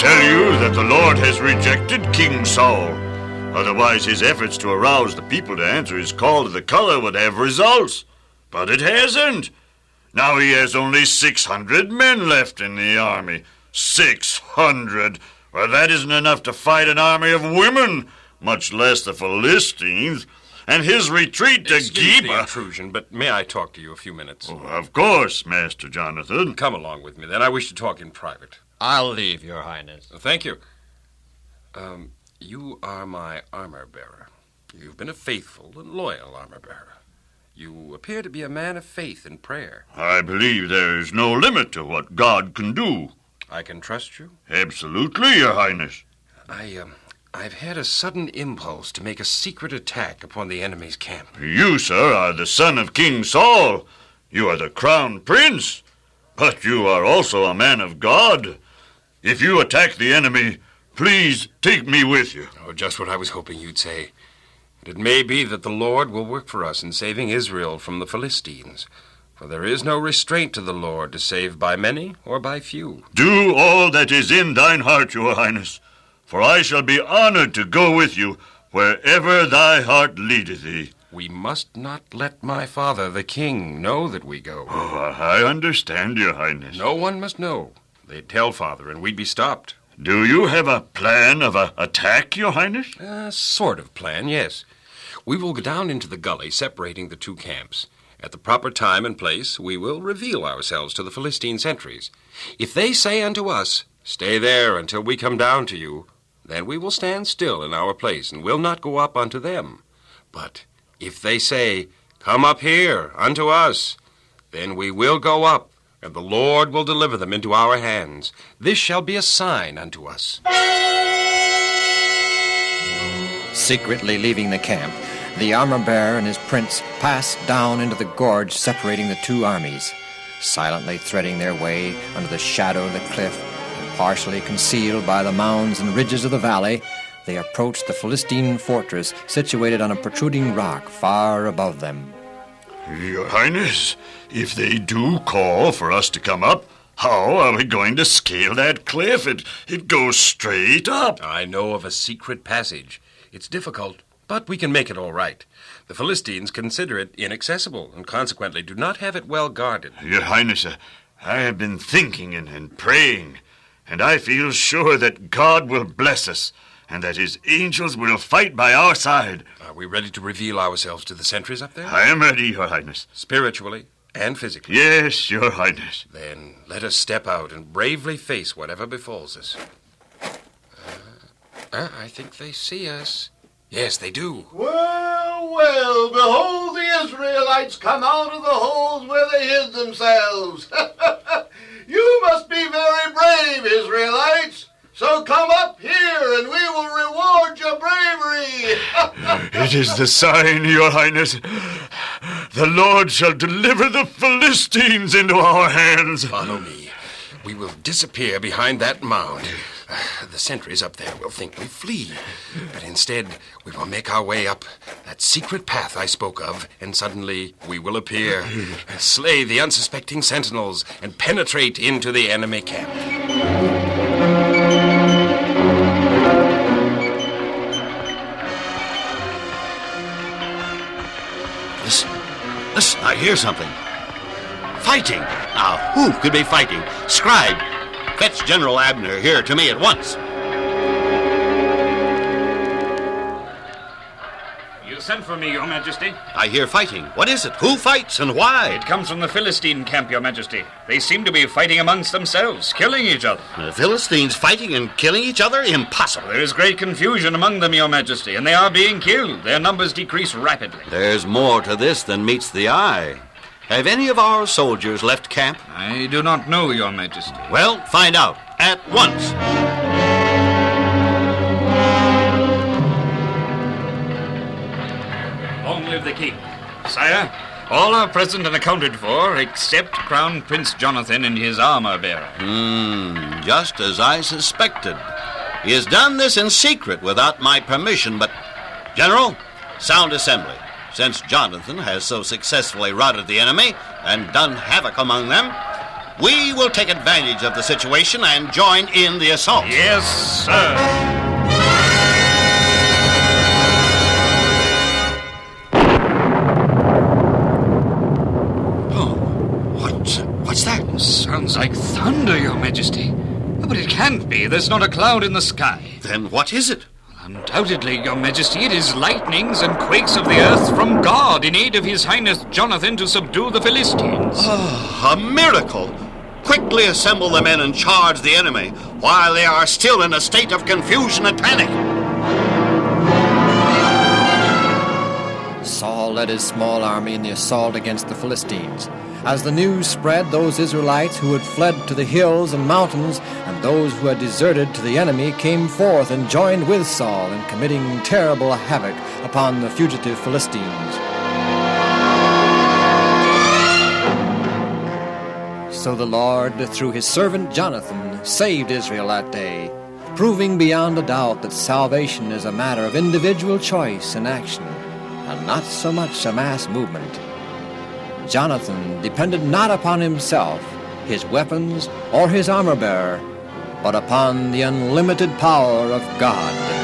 tell you that the Lord has rejected King Saul. Otherwise, his efforts to arouse the people to answer his call to the color would have results. But it hasn't. Now he has only 600 men left in the army. 600! Well, that isn't enough to fight an army of women, much less the Philistines. And his retreat to Excuse Geba... the intrusion, but may I talk to you a few minutes? Oh, of course, Master Jonathan. Come along with me, then. I wish to talk in private. I'll leave, Your Highness. Thank you. You are my armor-bearer. You've been a faithful and loyal armor-bearer. You appear to be a man of faith and prayer. I believe there is no limit to what God can do. I can trust you? Absolutely, Your Highness. I've had a sudden impulse to make a secret attack upon the enemy's camp. You, sir, are the son of King Saul. You are the crown prince. But you are also a man of God. If you attack the enemy, please take me with you. Oh, just what I was hoping you'd say. It may be that the Lord will work for us in saving Israel from the Philistines. For there is no restraint to the Lord to save by many or by few. Do all that is in thine heart, Your Highness, for I shall be honored to go with you wherever thy heart leadeth thee. We must not let my father, the king, know that we go. Oh, I understand, Your Highness. No one must know. They'd tell father, and we'd be stopped. Do you have a plan of an attack, Your Highness? Sort of plan, yes. We will go down into the gully separating the two camps. At the proper time and place, we will reveal ourselves to the Philistine sentries. If they say unto us, "Stay there until we come down to you," then we will stand still in our place and will not go up unto them. But if they say, "Come up here unto us," then we will go up, and the Lord will deliver them into our hands. This shall be a sign unto us. Secretly leaving the camp, the armor-bearer and his prince passed down into the gorge separating the two armies. Silently threading their way under the shadow of the cliff, and partially concealed by the mounds and ridges of the valley, they approached the Philistine fortress situated on a protruding rock far above them. Your Highness, if they do call for us to come up, how are we going to scale that cliff? It goes straight up. I know of a secret passage. It's difficult, but we can make it all right. The Philistines consider it inaccessible and consequently do not have it well guarded. Your Highness, I have been thinking and praying, and I feel sure that God will bless us and that his angels will fight by our side. Are we ready to reveal ourselves to the sentries up there? I am ready, Your Highness. Spiritually and physically? Yes, Your Highness. Then let us step out and bravely face whatever befalls us. I think they see us. Yes, they do. Well, well, behold the Israelites come out of the holes where they hid themselves. You must be very brave, Israelites. So come up here and we will reward your bravery. It is the sign, Your Highness. The Lord shall deliver the Philistines into our hands. Follow me. We will disappear behind that mound. The sentries up there will think we flee. But instead, we will make our way up that secret path I spoke of, and suddenly we will appear, slay the unsuspecting sentinels, and penetrate into the enemy camp. Listen, I hear something. Fighting. Now, who could be fighting? Scribe, fetch General Abner here to me at once. You sent for me, Your Majesty. I hear fighting. What is it? Who fights and why? It comes from the Philistine camp, Your Majesty. They seem to be fighting amongst themselves, killing each other. The Philistines fighting and killing each other? Impossible. There is great confusion among them, Your Majesty, and they are being killed. Their numbers decrease rapidly. There's more to this than meets the eye. Have any of our soldiers left camp? I do not know, Your Majesty. Well, find out at once. Long live the king. Sire, all are present and accounted for except Crown Prince Jonathan and his armor-bearer. Just as I suspected. He has done this in secret without my permission, but... General, sound assembly. Since Jonathan has so successfully routed the enemy and done havoc among them, we will take advantage of the situation and join in the assault. Yes, sir. What's that? Sounds like thunder, Your Majesty. But it can't be. There's not a cloud in the sky. Then what is it? Undoubtedly, Your Majesty, it is lightnings and quakes of the earth from God in aid of His Highness Jonathan to subdue the Philistines. A miracle! Quickly assemble the men and charge the enemy while they are still in a state of confusion and panic. Saul led his small army in the assault against the Philistines. As the news spread, those Israelites who had fled to the hills and mountains and those who had deserted to the enemy came forth and joined with Saul in committing terrible havoc upon the fugitive Philistines. So the Lord, through his servant Jonathan, saved Israel that day, proving beyond a doubt that salvation is a matter of individual choice and action, and not so much a mass movement. Jonathan depended not upon himself, his weapons, or his armor-bearer, but upon the unlimited power of God.